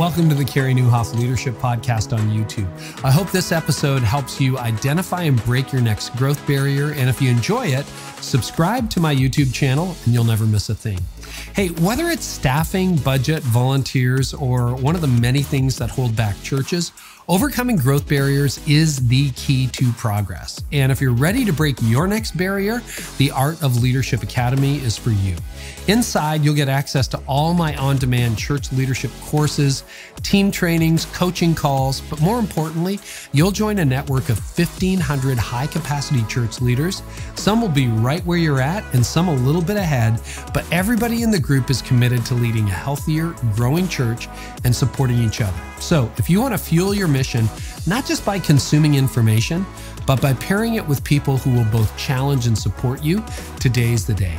Welcome to the Carey Nieuwhof Leadership Podcast on YouTube. I hope this episode helps you identify and break your next growth barrier. And if you enjoy it, subscribe to my YouTube channel and you'll never miss a thing. Hey, whether it's staffing, budget, volunteers, or one of the many things that hold back churches, overcoming growth barriers is the key to progress. And if you're ready to break your next barrier, the Art of Leadership Academy is for you. Inside, you'll get access to all my on-demand church leadership courses, team trainings, coaching calls, but more importantly, you'll join a network of 1,500 high-capacity church leaders. Some will be right where you're at and some a little bit ahead, but everybody in the group is committed to leading a healthier, growing church and supporting each other. So if you want to fuel your mission, not just by consuming information, but by pairing it with people who will both challenge and support you, today's the day.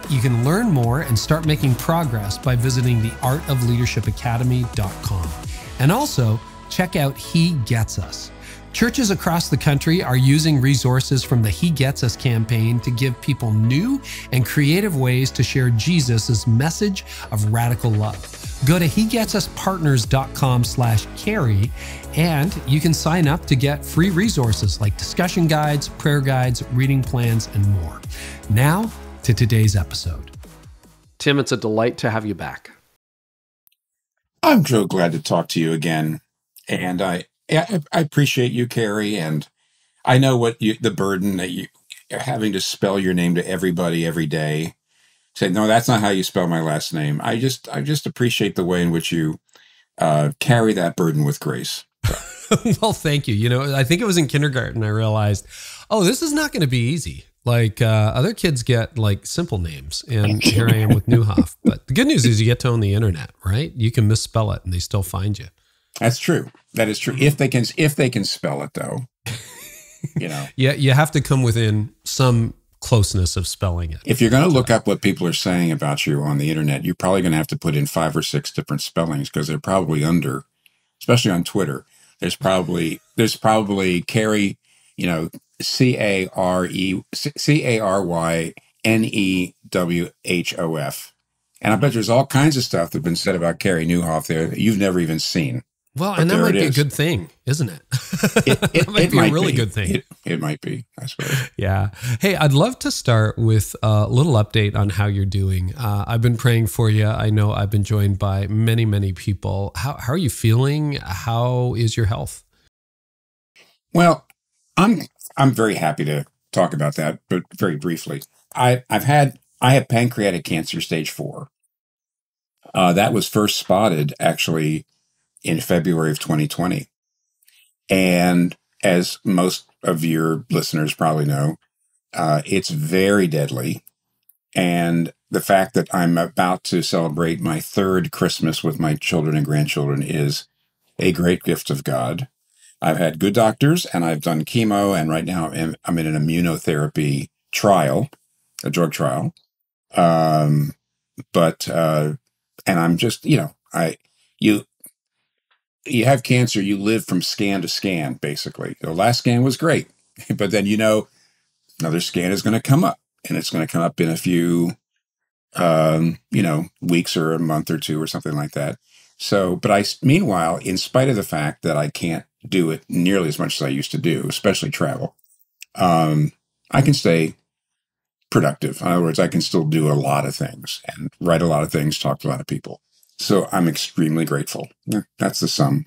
You can learn more and start making progress by visiting theartofleadershipacademy.com. And also, check out He Gets Us. Churches across the country are using resources from the He Gets Us campaign to give people new and creative ways to share Jesus' message of radical love. Go to hegetsuspartners.com/Carey and you can sign up to get free resources like discussion guides, prayer guides, reading plans, and more. Now to today's episode. Tim, it's a delight to have you back. I'm so glad to talk to you again. And I appreciate you, Carey, and I know what the burden that you're having to spell your name to everybody every day. Say, no, that's not how you spell my last name. I just appreciate the way in which you carry that burden with grace. Well, thank you. You know, I think it was in kindergarten I realized, oh, this is not going to be easy. Like other kids get like simple names, and here I am with Nieuwhof. But the good news is you get to own the internet, right? You can misspell it and they still find you. That's true. That is true. If they can spell it, though, you know. Yeah, you have to come within some closeness of spelling it. If you're going to look up what people are saying about you on the internet, you're probably going to have to put in 5 or 6 different spellings because they're probably under, especially on Twitter. There's probably Carey, you know, CaryNewhof. And I bet there's all kinds of stuff that's been said about Carey Nieuwhof there that you've never even seen. Well, and that might be a good thing, isn't it? It might be a really good thing. It might be, I suppose. Yeah. Hey, I'd love to start with a little update on how you're doing. I've been praying for you. I know I've been joined by many, many people. How are you feeling? How is your health? Well, I'm very happy to talk about that, but very briefly. I have pancreatic cancer stage 4. That was first spotted actually in February of 2020. And as most of your listeners probably know, it's very deadly. And the fact that I'm about to celebrate my 3rd Christmas with my children and grandchildren is a great gift of God. I've had good doctors and I've done chemo, and right now I'm in an immunotherapy trial, a drug trial. And I'm just, you know, you have cancer, you live from scan to scan, basically. The last scan was great, but then, you know, another scan is going to come up, and it's going to come up in a few, you know, weeks or a month or 2 or something like that. So, but meanwhile, in spite of the fact that I can't do it nearly as much as I used to do, especially travel, I can stay productive. In other words, I can still do a lot of things and write a lot of things, talk to a lot of people. So I'm extremely grateful. That's the sum.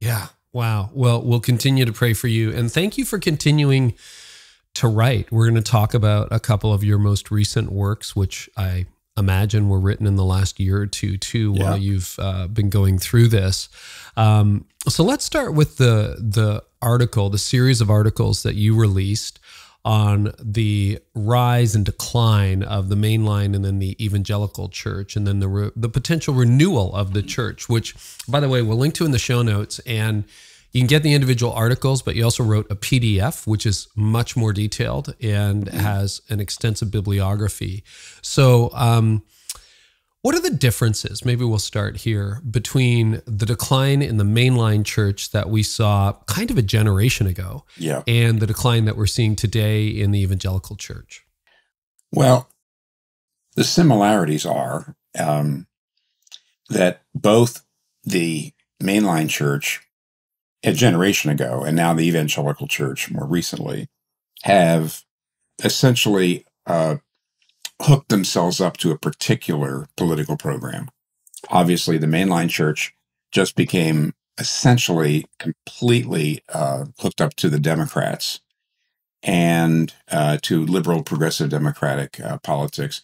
Yeah. Wow. Well, we'll continue to pray for you. And thank you for continuing to write. We're going to talk about a couple of your most recent works, which I imagine were written in the last year or two too, while you've been going through this. So let's start with the article, the series of articles that you released on the rise and decline of the mainline and then the evangelical church, and then the potential renewal of the church, which, by the way, we'll link to in the show notes. And you can get the individual articles, but you also wrote a PDF, which is much more detailed and has an extensive bibliography. So what are the differences, maybe we'll start here, between the decline in the mainline church that we saw kind of a generation ago and the decline that we're seeing today in the evangelical church? Well, the similarities are that both the mainline church a generation ago, and now the evangelical church more recently, have essentially hooked themselves up to a particular political program. Obviously, the mainline church just became essentially completely hooked up to the Democrats and to liberal progressive democratic politics,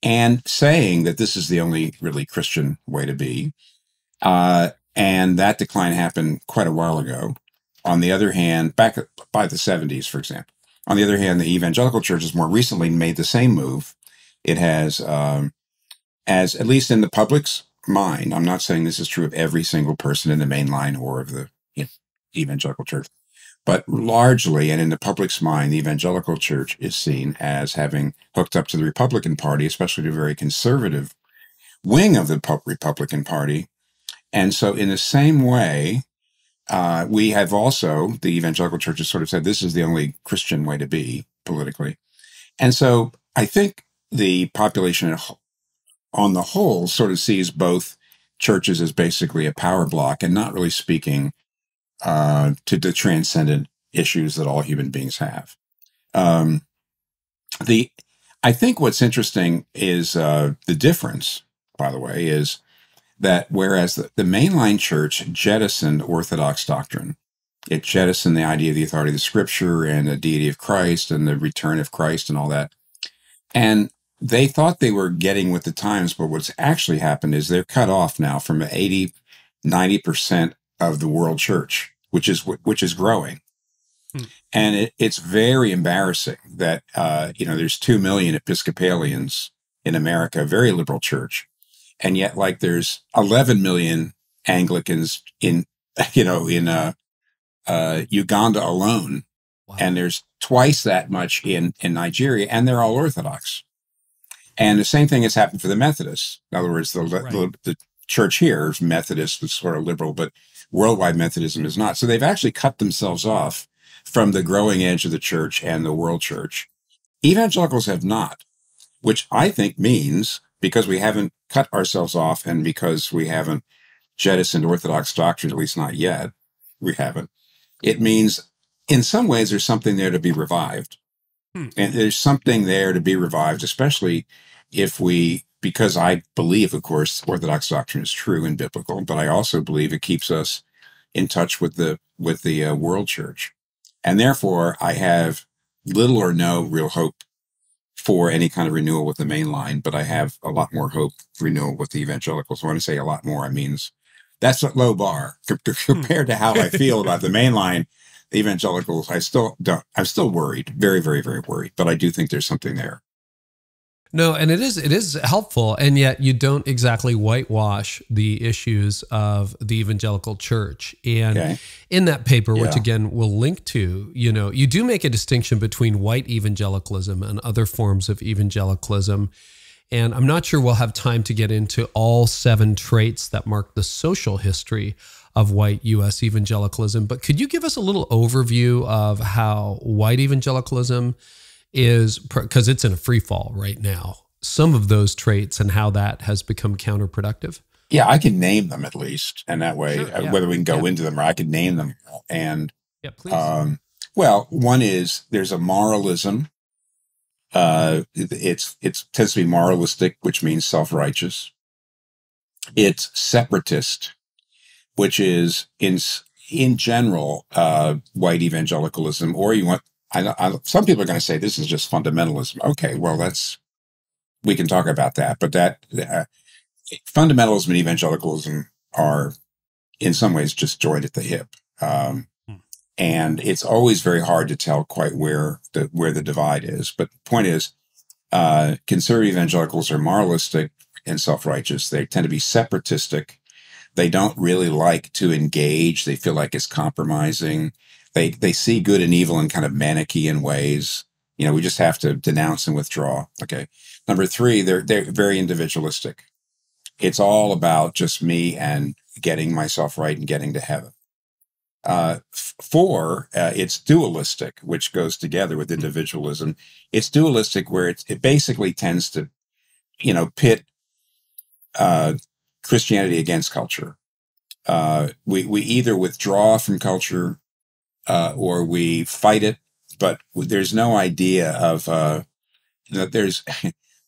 and saying that this is the only really Christian way to be. And that decline happened quite a while ago. On the other hand, back by the 70s, for example. On the other hand, the evangelical church has more recently made the same move. It has, as at least in the public's mind, I'm not saying this is true of every single person in the mainline or of the evangelical church, but largely, and in the public's mind, the evangelical church is seen as having hooked up to the Republican Party, especially to a very conservative wing of the Republican Party. And so in the same way, we have also, the evangelical church has sort of said, this is the only Christian way to be politically. And so I think the population on the whole sort of sees both churches as basically a power block and not really speaking to the transcendent issues that all human beings have. I think what's interesting is the difference, by the way, is that whereas the mainline church jettisoned Orthodox doctrine, it jettisoned the idea of the authority of the Scripture and the deity of Christ and the return of Christ and all that. And they thought they were getting with the times, but what's actually happened is they're cut off now from 80, 90% of the world church, which is growing. And it's very embarrassing that, there's 2 million Episcopalians in America, a very liberal church. And yet, like, there's 11 million Anglicans in Uganda alone. Wow. And there's twice that much in Nigeria, and they're all Orthodox. And the same thing has happened for the Methodists. In other words, the church here is Methodist, is sort of liberal, but worldwide Methodism is not. So they've actually cut themselves off from the growing edge of the church and the world church. Evangelicals have not, which I think means, because we haven't cut ourselves off and because we haven't jettisoned Orthodox doctrine, at least not yet, we haven't, it means in some ways there's something there to be revived. And there's something there to be revived, especially because I believe, of course, Orthodox doctrine is true and biblical, but I also believe it keeps us in touch with the world church. And therefore, I have little or no real hope for any kind of renewal with the mainline, but I have a lot more hope for renewal with the evangelicals. When I say a lot more, I mean that's a low bar compared to how I feel about the mainline. The evangelicals, I'm still worried, very, very, very worried, but I do think there's something there. No, and it is helpful, and yet you don't exactly whitewash the issues of the evangelical church. And in that paper, which again we'll link to, you do make a distinction between white evangelicalism and other forms of evangelicalism. And I'm not sure we'll have time to get into all 7 traits that mark the social history of white U.S. evangelicalism, but could you give us a little overview of how white evangelicalism is, because it's in a free fall right now, some of those traits and how that has become counterproductive? Yeah, I can name them at least, and that way, whether we can go into them or I could name them. And please. Well, one is there's a moralism. It tends to be moralistic, which means self-righteous. It's separatist, which is in general white evangelicalism, or some people are going to say this is just fundamentalism. Okay, well we can talk about that, but fundamentalism and evangelicalism are in some ways just joined at the hip, and it's always very hard to tell quite where the divide is. But the point is, conservative evangelicals are moralistic and self-righteous. They tend to be separatistic. They don't really like to engage. They feel like it's compromising. They see good and evil in kind of Manichaean ways. We just have to denounce and withdraw. Okay. Number 3, they're very individualistic. It's all about just me and getting myself right and getting to heaven. 4, it's dualistic, which goes together with individualism. It's dualistic where it basically tends to, pit Christianity against culture. We either withdraw from culture or we fight it, but there's no idea of there's.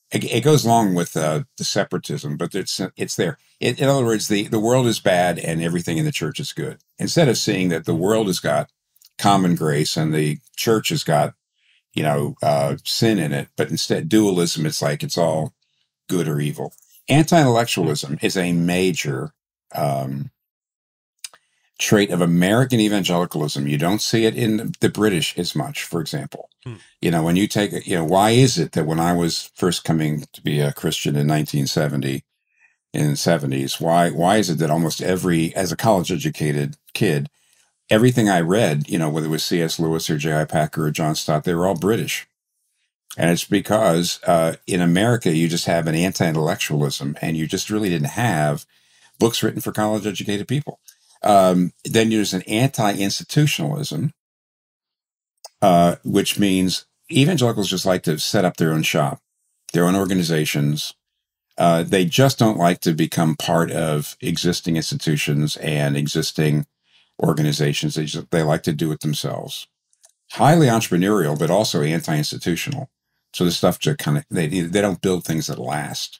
It goes along with the separatism, but it's there. In other words, the world is bad and everything in the church is good. Instead of seeing that the world has got common grace and the church has got sin in it, but instead dualism, it's like it's all good or evil. Anti-intellectualism is a major trait of American evangelicalism. You don't see it in the British as much, for example. When you take, why is it that when I was first coming to be a Christian in 1970, in the 70s, why is it that almost as a college educated kid, everything I read, whether it was C.S. Lewis or J.I. Packer or John Stott, they were all British. And it's because in America, you just have an anti-intellectualism and you just really didn't have books written for college educated people. Then there's an anti-institutionalism, which means evangelicals just like to set up their own shop, their own organizations. They just don't like to become part of existing institutions and existing organizations. They like to do it themselves. Highly entrepreneurial, but also anti-institutional. So the stuff just they don't build things that last.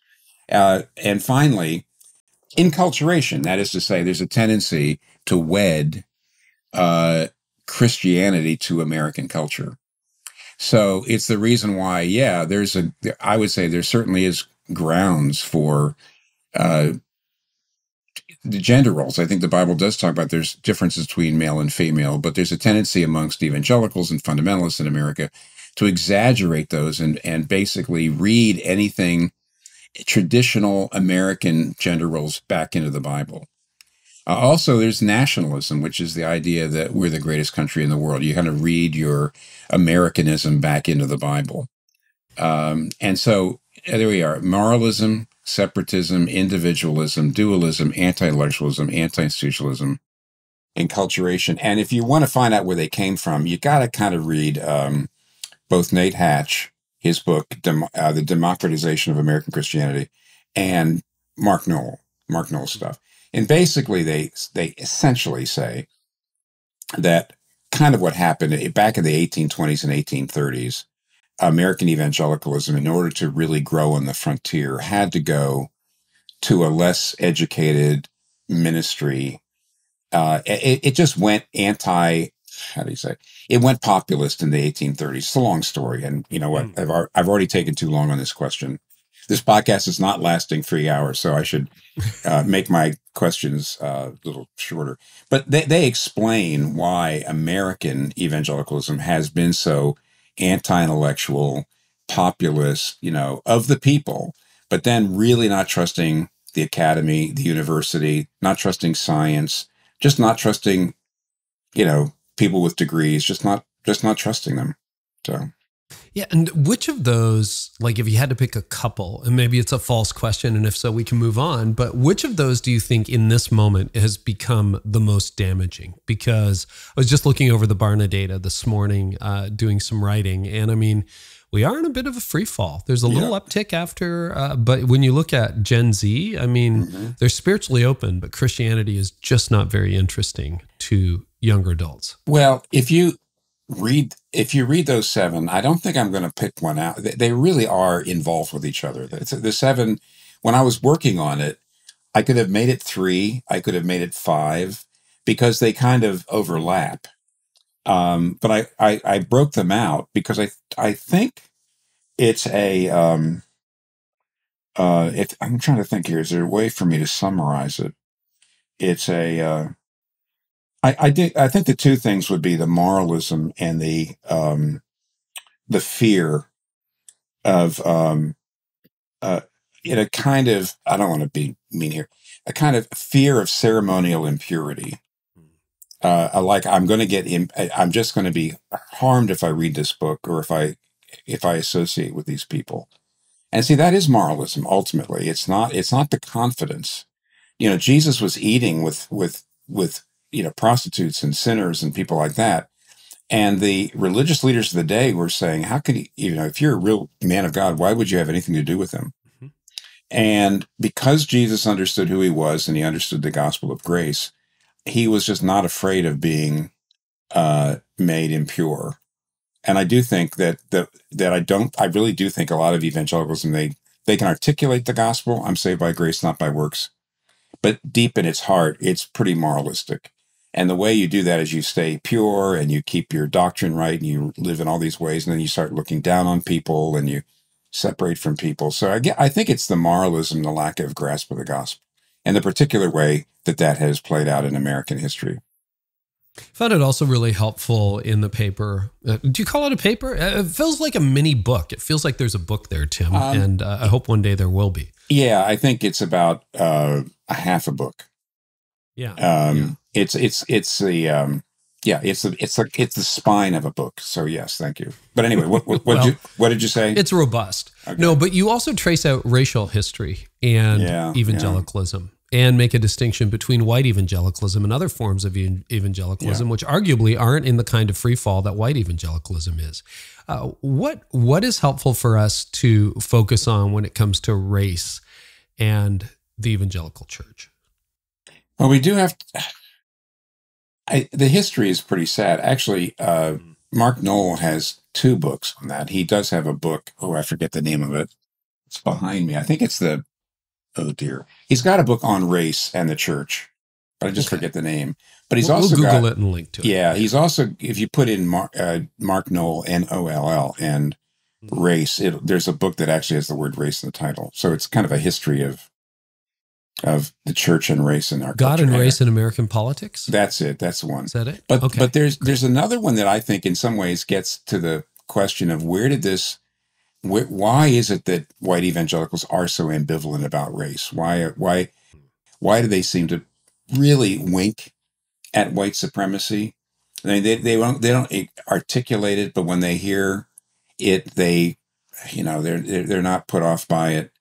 And finally, enculturation. That is to say, there's a tendency to wed Christianity to American culture. So it's the reason why, I would say there certainly is grounds for the gender roles. I think the Bible does talk about there's differences between male and female, but there's a tendency amongst evangelicals and fundamentalists in America to exaggerate those and basically read anything traditional American gender roles back into the Bible. Also, there's nationalism, which is the idea that we're the greatest country in the world. You kind of read your Americanism back into the Bible. And so there we are. Moralism, separatism, individualism, dualism, anti-intellectualism, anti-institutionalism, enculturation. And if you want to find out where they came from, you got to kind of read both Nate Hatch, his book, The Democratization of American Christianity, and Mark Noll's stuff. And basically, they essentially say that kind of what happened back in the 1820s and 1830s, American evangelicalism, in order to really grow on the frontier, had to go to a less educated ministry. It just went it went populist in the 1830s. It's a long story. And you know what? I've already taken too long on this question. This podcast is not lasting 3 hours, so I should make my questions a little shorter. But they explain why American evangelicalism has been so anti-intellectual, populist, of the people, but then really not trusting the academy, the university, not trusting science, just not trusting, people with degrees, just not trusting them. So. Yeah. And which of those, like if you had to pick a couple, and maybe it's a false question, and if so, we can move on, but which of those do you think in this moment has become the most damaging? Because I was just looking over the Barna data this morning, doing some writing, and I mean, we are in a bit of a free fall. There's a little uptick after, but when you look at Gen Z, I mean, they're spiritually open, but Christianity is just not very interesting to younger adults. Well, if you read those seven, I don't think I'm going to pick one out. They really are involved with each other. The seven, when I was working on it, I could have made it 3, I could have made it 5, because they kind of overlap. But I broke them out because I think it's a, I'm trying to think here, is there a way for me to summarize it? It's a, I think the two things would be the moralism and the fear of, in a kind of, I don't want to be mean here, a kind of fear of ceremonial impurity. Like I'm just going to be harmed if I read this book or if I associate with these people. And see, that is moralism. Ultimately, it's not the confidence. Jesus was eating with prostitutes and sinners and people like that. And the religious leaders of the day were saying, how could he, if you're a real man of God, why would you have anything to do with him? And because Jesus understood who he was and he understood the gospel of grace, he was just not afraid of being made impure. And I do think I really do think a lot of evangelicalism, they can articulate the gospel, I'm saved by grace, not by works. But deep in its heart, it's pretty moralistic. And the way you do that is you stay pure and you keep your doctrine right and you live in all these ways. And then you start looking down on people and you separate from people. So I think it's the moralism, the lack of grasp of the gospel, and the particular way that has played out in American history. I found it also really helpful in the paper. Do you call it a paper? It feels like a mini book. It feels like there's a book there, Tim, and I hope one day there will be. Yeah, I think it's about a half a book. Yeah, It's the spine of a book. So yes, thank you. But anyway, what did you say? It's robust. Okay. No, but you also trace out racial history and evangelicalism. And make a distinction between white evangelicalism and other forms of evangelicalism, which arguably aren't in the kind of free fall that white evangelicalism is. What is helpful for us to focus on when it comes to race and the evangelical church? Well, we do have the history is pretty sad. Actually, Mark Knoll has 2 books on that. He does have a book. Oh, I forget the name of it. It's behind me. I think it's oh dear. He's got a book on race and the church, but I just forget the name. But he's also Google it and link to it. Yeah, he's also, if you put in Mark Knoll, Noll, and race, there's a book that actually has the word race in the title. So it's kind of a history of the church and race in our God culture. and Race in American Politics? That's it. That's the one. Is that it? But okay. But there's another one that I think in some ways gets to the question of why is it that white evangelicals are so ambivalent about race? Why do they seem to really wink at white supremacy? I mean, they don't articulate it, but when they hear it, they're not put off by it.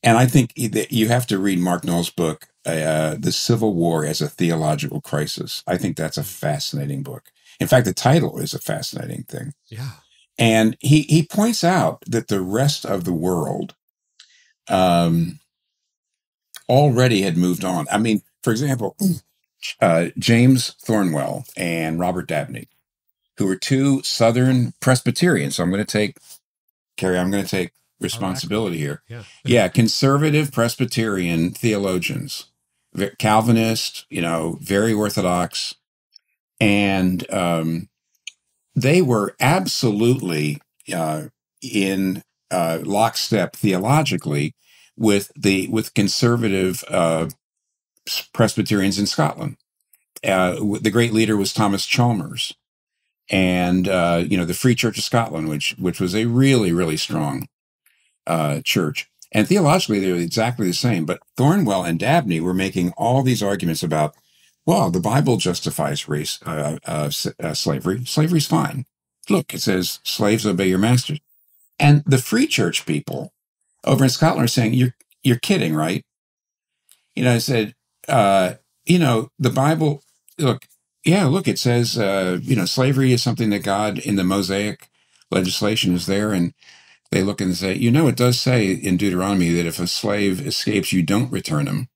And I think that you have to read Mark Knoll's book, The Civil War as a Theological Crisis. I think that's a fascinating book. In fact, the title is a fascinating thing. Yeah. And he points out that the rest of the world already had moved on. I mean, for example, James Thornwell and Robert Dabney, who were 2 Southern Presbyterians. So I'm going to take responsibility here. Yeah, conservative Presbyterian theologians, Calvinist, very orthodox, and they were absolutely in lockstep theologically with conservative Presbyterians in Scotland. The great leader was Thomas Chalmers, and the Free Church of Scotland, which was a really, really strong church. And theologically, they were exactly the same. But Thornwell and Dabney were making all these arguments about, well, the Bible justifies slavery. Slavery's fine. Look, it says, slaves, obey your masters. And the Free Church people over in Scotland are saying, you're kidding, right? I said, the Bible, look, it says, slavery is something that God in the Mosaic legislation is there. And they look and say, it does say in Deuteronomy that if a slave escapes, you don't return him,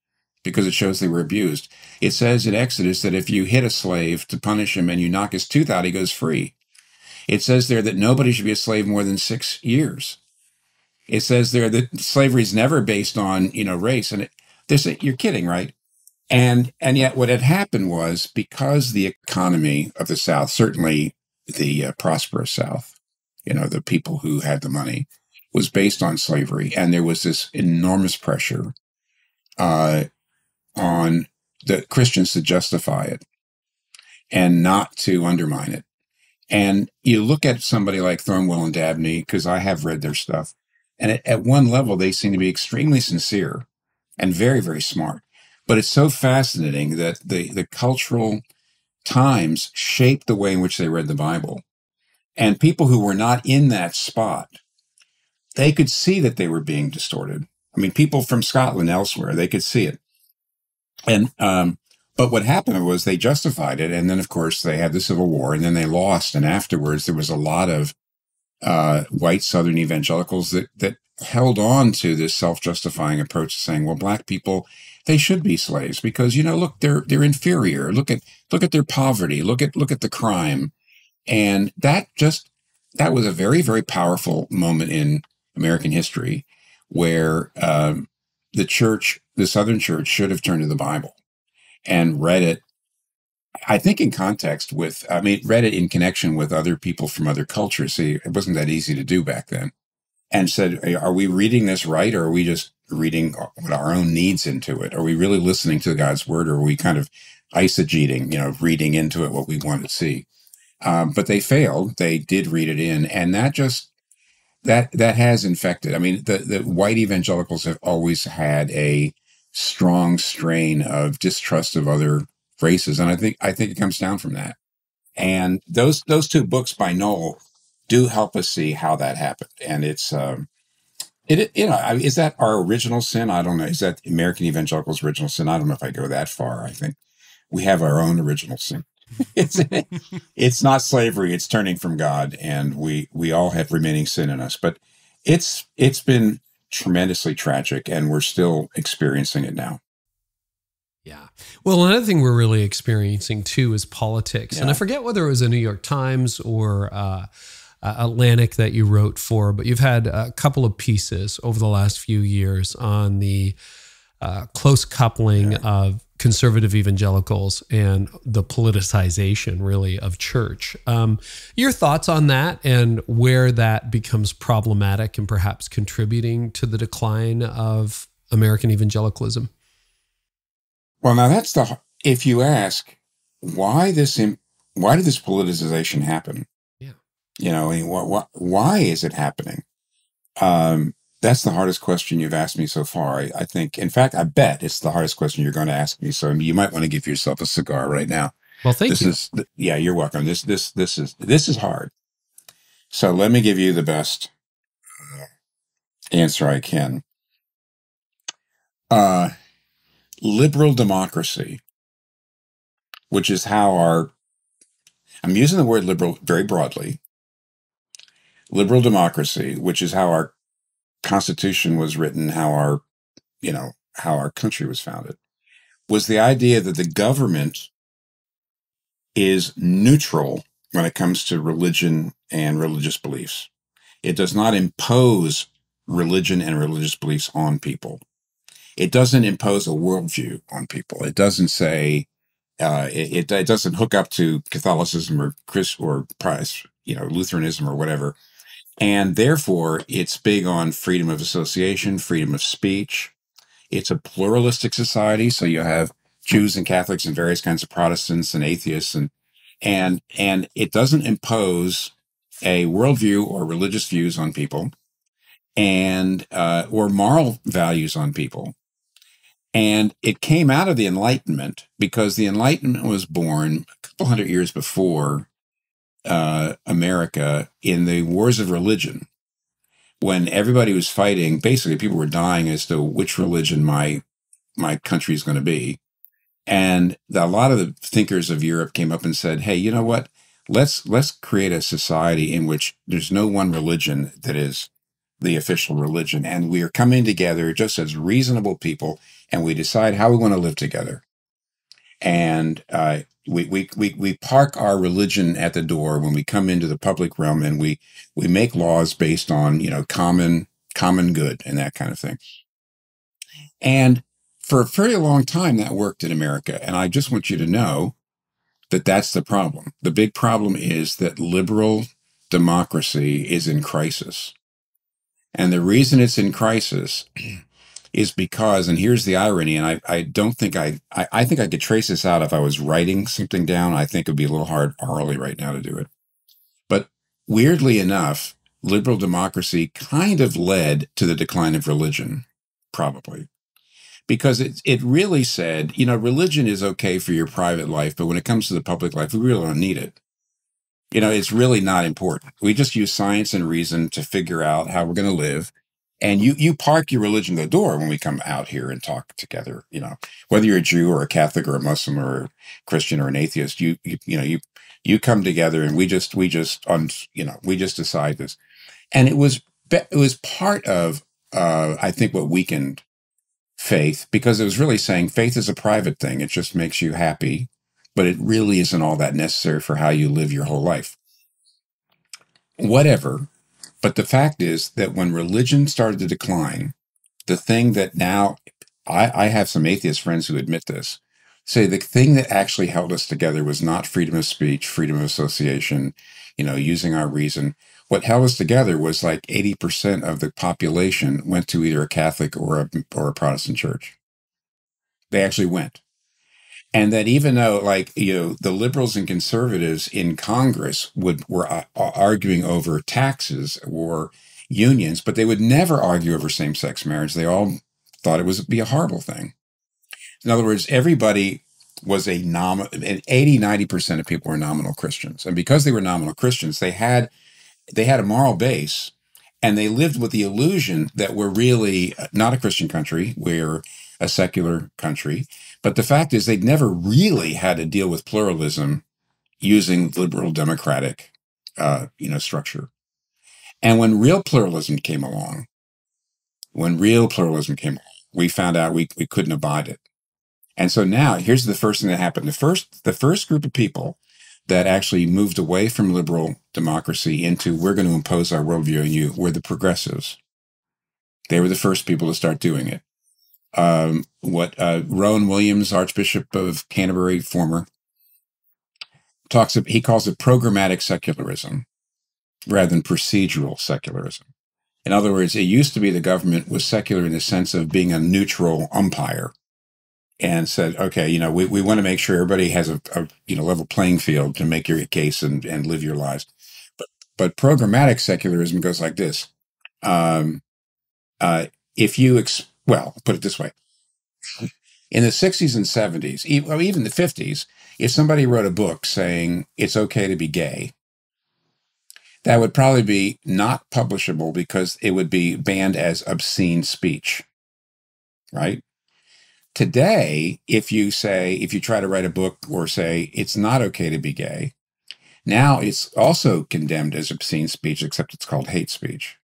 because it shows they were abused. It says in Exodus that if you hit a slave to punish him and you knock his tooth out, he goes free. It says there that nobody should be a slave more than 6 years. It says there that slavery is never based on, race. And they say, you're kidding, right? And yet what had happened was, because the economy of the South, certainly the prosperous South, the people who had the money, was based on slavery. And there was this enormous pressure on the Christians to justify it and not to undermine it. And you look at somebody like Thornwell and Dabney, because I have read their stuff, and at one level, they seem to be extremely sincere and very, very smart. But it's so fascinating that the cultural times shaped the way in which they read the Bible. And people who were not in that spot, they could see that they were being distorted. I mean, people from Scotland, elsewhere, they could see it. And but what happened was they justified it. And then, of course, they had the Civil War, and then they lost. And afterwards, there was a lot of white Southern evangelicals that held on to this self-justifying approach, saying, well, Black people, they should be slaves because, look, they're inferior. Look at their poverty. Look at the crime. And that was a very, very powerful moment in American history where the Southern Church should have turned to the Bible and read it, I think read it in connection with other people from other cultures. See, it wasn't that easy to do back then. And said, are we reading this right? Or are we just reading our own needs into it? Are we really listening to God's word? Or are we kind of eisegeting, reading into it what we want to see? But they failed. They did read it in. And that has infected. I mean, the white evangelicals have always had a strong strain of distrust of other races. And I think it comes down from that. And those two books by Noel do help us see how that happened. And it's, is that our original sin? I don't know. Is that American evangelicals' original sin? I don't know if I go that far. I think we have our own original sin. It's not slavery. It's turning from God. And we all have remaining sin in us. But it's been tremendously tragic, and we're still experiencing it now. Yeah. Well, another thing we're really experiencing too is politics. Yeah. And I forget whether it was a New York Times or Atlantic that you wrote for, but you've had a couple of pieces over the last few years on the close coupling of conservative evangelicals and the politicization, really, of church. Your thoughts on that and where that becomes problematic and perhaps contributing to the decline of American evangelicalism? Well, now if you ask, why did this politicization happen? Why is it happening? That's the hardest question you've asked me so far. I think, in fact, I bet it's the hardest question you're going to ask me. So you might want to give yourself a cigar right now. Well, thank you. You're welcome. This is hard. So let me give you the best answer I can. Liberal democracy, which is how I'm using the word liberal very broadly. Liberal democracy, which is how our Constitution was written, how our country was founded, was the idea that the government is neutral when it comes to religion and religious beliefs. It does not impose religion and religious beliefs on people. It doesn't impose a worldview on people. It doesn't say, it doesn't hook up to Catholicism or Lutheranism or whatever. And therefore, it's big on freedom of association, freedom of speech. It's a pluralistic society. So you have Jews and Catholics and various kinds of Protestants and atheists. And it doesn't impose a worldview or religious views on people and or moral values on people. And it came out of the Enlightenment because the Enlightenment was born a couple hundred years before America in the wars of religion, when everybody was fighting. Basically, people were dying as to which religion my country is going to be. And a lot of the thinkers of Europe came up and said, hey, you know what? Let's create a society in which there's no one religion that is the official religion. And we are coming together just as reasonable people, and we decide how we want to live together. And we park our religion at the door when we come into the public realm, and we make laws based on, common good and that kind of thing. And for a very long time, that worked in America. And I just want you to know that that's the problem. The big problem is that liberal democracy is in crisis. And the reason it's in crisis is because, and here's the irony, and I don't think I think I could trace this out if I was writing something down. I think it would be a little hard orally right now to do it. But weirdly enough, liberal democracy kind of led to the decline of religion, probably. Because it really said, religion is okay for your private life, but when it comes to the public life, we really don't need it. It's really not important. We just use science and reason to figure out how we're going to live. And you park your religion at the door when we come out here and talk together. Whether you're a Jew or a Catholic or a Muslim or a Christian or an atheist, you come together, and we just decide this. And it was part of I think, what weakened faith, because it was really saying faith is a private thing. It just makes you happy, but it really isn't all that necessary for how you live your whole life. Whatever. But the fact is that when religion started to decline, the thing that now, I have some atheist friends who admit this, say the thing that actually held us together was not freedom of speech, freedom of association, using our reason. What held us together was like 80% of the population went to either a Catholic or a Protestant church. They actually went. And that even though, like, the liberals and conservatives in Congress were arguing over taxes or unions, but they would never argue over same-sex marriage. They all thought it would be a horrible thing. In other words, everybody was and 80-90% of people were nominal Christians. And because they were nominal Christians, they had a moral base, and they lived with the illusion that we're really not a Christian country. We're a secular country. But the fact is, they'd never really had to deal with pluralism using liberal democratic, structure. And when real pluralism came along, we found out we couldn't abide it. And so now here's the first thing that happened. The first group of people that actually moved away from liberal democracy into we're going to impose our worldview on you were the progressives. They were the first people to start doing it. Rowan Williams, Archbishop of Canterbury, former, he calls it programmatic secularism rather than procedural secularism. In other words, it used to be the government was secular in the sense of being a neutral umpire and said, okay, we want to make sure everybody has a level playing field to make your case and live your lives. But programmatic secularism goes like this. Put it this way. In the 60s and 70s, even the 50s, if somebody wrote a book saying it's okay to be gay, that would probably be not publishable because it would be banned as obscene speech, right? Today, if you try to write a book or say it's not okay to be gay, now it's also condemned as obscene speech, except it's called hate speech.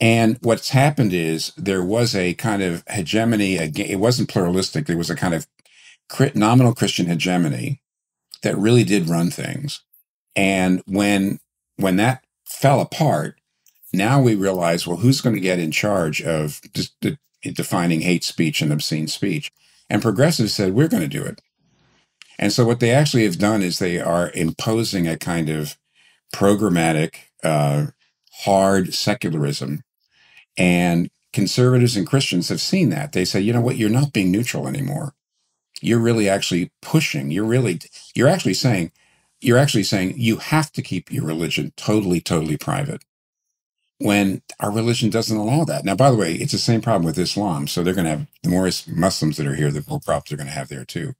And what's happened is there was a kind of hegemony. It wasn't pluralistic. There was a kind of nominal Christian hegemony that really did run things. And when that fell apart, now we realize, well, who's going to get in charge of defining hate speech and obscene speech? And progressives said, we're going to do it. And so what they actually have done is they are imposing a kind of programmatic, hard secularism. And conservatives and Christians have seen that. They say, you know what, you're not being neutral anymore. You're really actually pushing. You're actually saying you have to keep your religion totally, totally private, when our religion doesn't allow that. Now, by the way, it's the same problem with Islam. So they're going to have, the more Muslims that are here, the more problems they're going to have there too.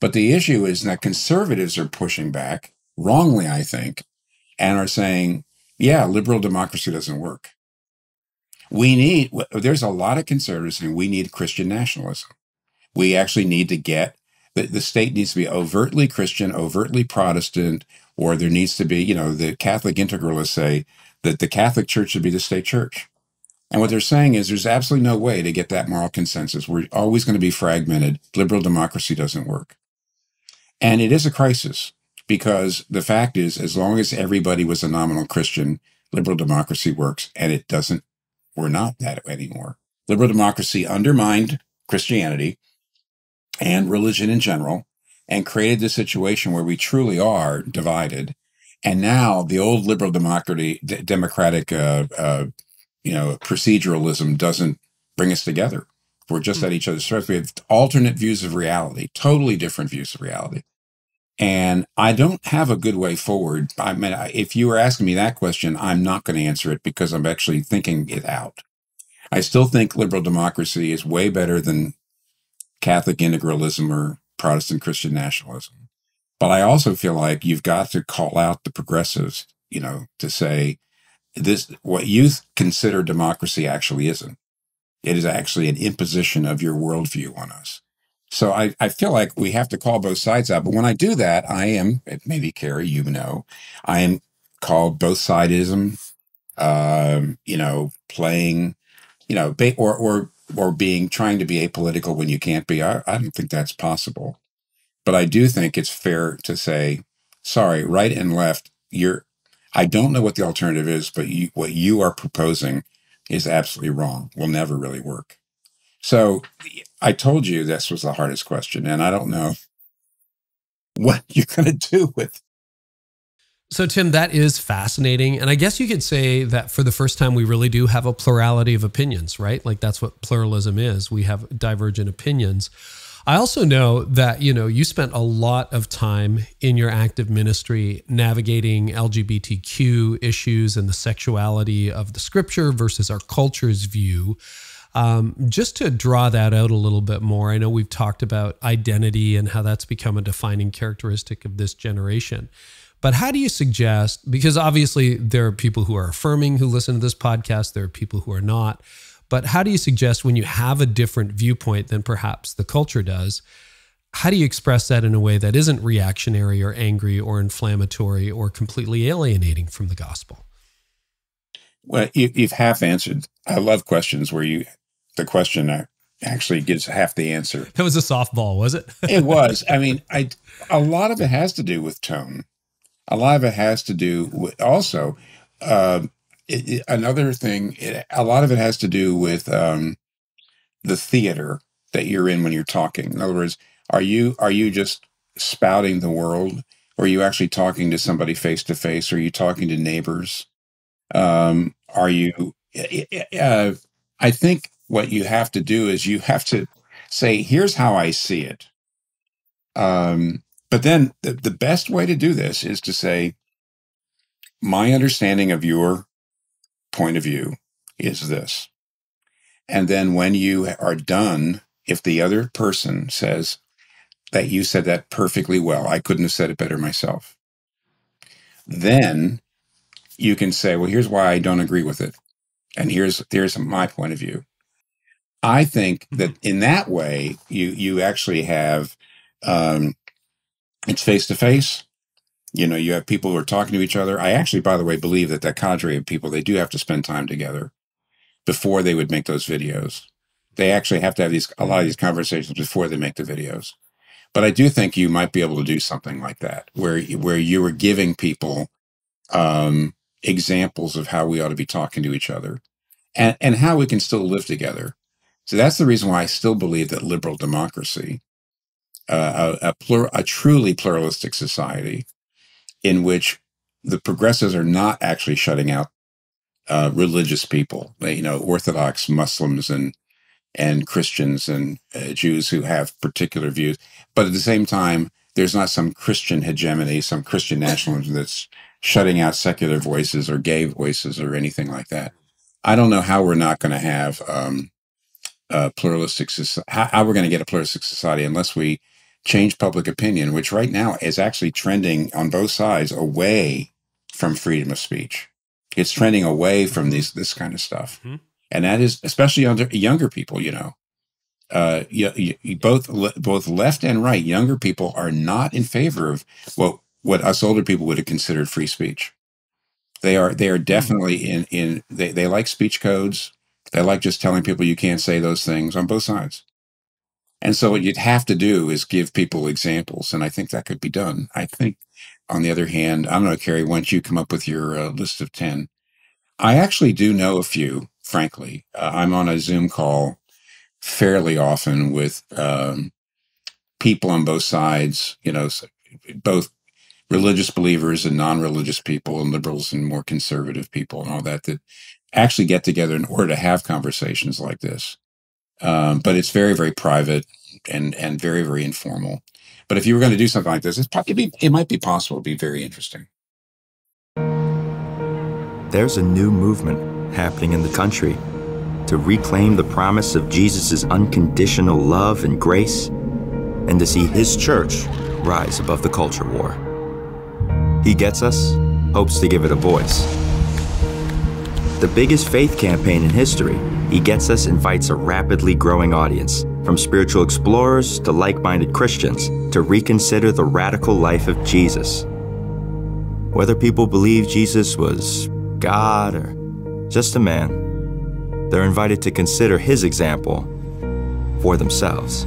But the issue is that conservatives are pushing back, wrongly, I think, and are saying, yeah, liberal democracy doesn't work. There's a lot of conservatives saying we need Christian nationalism. We actually need to get, the state needs to be overtly Christian, overtly Protestant, or there needs to be, the Catholic integralists say that the Catholic Church should be the state church. And what they're saying is there's absolutely no way to get that moral consensus. We're always going to be fragmented. Liberal democracy doesn't work. And it is a crisis, because the fact is, as long as everybody was a nominal Christian, liberal democracy works, and it doesn't. We're not that anymore. Liberal democracy undermined Christianity and religion in general and created this situation where we truly are divided. And now the old liberal democratic proceduralism doesn't bring us together. We're just at each other's throats. We have alternate views of reality, totally different views of reality. And I don't have a good way forward. I mean, if you were asking me that question, I'm not going to answer it because I'm actually thinking it out. I still think liberal democracy is way better than Catholic integralism or Protestant Christian nationalism. But I also feel like you've got to call out the progressives, to say what you consider democracy actually isn't. It is actually an imposition of your worldview on us. So I feel like we have to call both sides out. But when I do that, I am, maybe Carey, I am called both sidism, playing or being trying to be apolitical when you can't be. I don't think that's possible. But I do think it's fair to say, sorry, right and left, I don't know what the alternative is, but what you are proposing is absolutely wrong. Will never really work. So I told you this was the hardest question, and I don't know what you're going to do with. So Tim, that is fascinating. And I guess you could say that for the first time, we really do have a plurality of opinions, right? Like that's what pluralism is. We have divergent opinions. I also know that, you spent a lot of time in your active ministry navigating LGBTQ issues and the sexuality of the scripture versus our culture's view. Just to draw that out a little bit more, I know we've talked about identity and how that's become a defining characteristic of this generation. But how do you suggest, because obviously there are people who are affirming who listen to this podcast, there are people who are not, but how do you suggest when you have a different viewpoint than perhaps the culture does, how do you express that in a way that isn't reactionary or angry or inflammatory or completely alienating from the gospel? Well, you've half answered. I love questions where the question actually gives half the answer. That was a softball, was it? It was. I mean, a lot of it has to do with tone. A lot of it has to do with also another thing. A lot of it has to do with the theater that you're in when you're talking. In other words, are you just spouting the world, or are you actually talking to somebody face to face? Are you talking to neighbors? Are you? I think what you have to do is you have to say, "Here's how I see it." But then the best way to do this is to say, my understanding of your point of view is this. And then when you are done, if the other person says that you said that perfectly well, I couldn't have said it better myself, then you can say, well, here's why I don't agree with it. And here's my point of view. I think that in that way, you actually have, it's face-to-face. You have people who are talking to each other. I actually, by the way, believe that cadre of people, they do have to spend time together before they would make those videos. They actually have to have a lot of these conversations before they make the videos. But I do think you might be able to do something like that, where you are giving people examples of how we ought to be talking to each other and how we can still live together. So that's the reason why I still believe that liberal democracy, a truly pluralistic society in which the progressives are not actually shutting out religious people, Orthodox Muslims and Christians and Jews who have particular views. But at the same time, there's not some Christian hegemony, some Christian nationalism that's shutting out secular voices or gay voices or anything like that. I don't know how we're not going to have pluralistic society, how we're going to get a pluralistic society unless we change public opinion, which right now is actually trending on both sides away from freedom of speech. It's trending away from this kind of stuff. Mm-hmm. And that is especially under younger people, both left and right, younger people are not in favor of what us older people would have considered free speech. They are definitely they like speech codes. They like just telling people you can't say those things on both sides. And so what you'd have to do is give people examples. And I think that could be done. I think, on the other hand, I don't know, Carey, once you come up with your list of 10, I actually do know a few, frankly. I'm on a Zoom call fairly often with people on both sides, both religious believers and non-religious people and liberals and more conservative people and all that actually get together in order to have conversations like this. But it's very, very private and very, very informal. But if you were going to do something like this, it might be possible. It'd be very interesting. There's a new movement happening in the country to reclaim the promise of Jesus' unconditional love and grace and to see his church rise above the culture war. He Gets Us hopes to give it a voice. The biggest faith campaign in history, He Gets Us invites a rapidly growing audience, from spiritual explorers to like-minded Christians, to reconsider the radical life of Jesus. Whether people believe Jesus was God or just a man, they're invited to consider his example for themselves.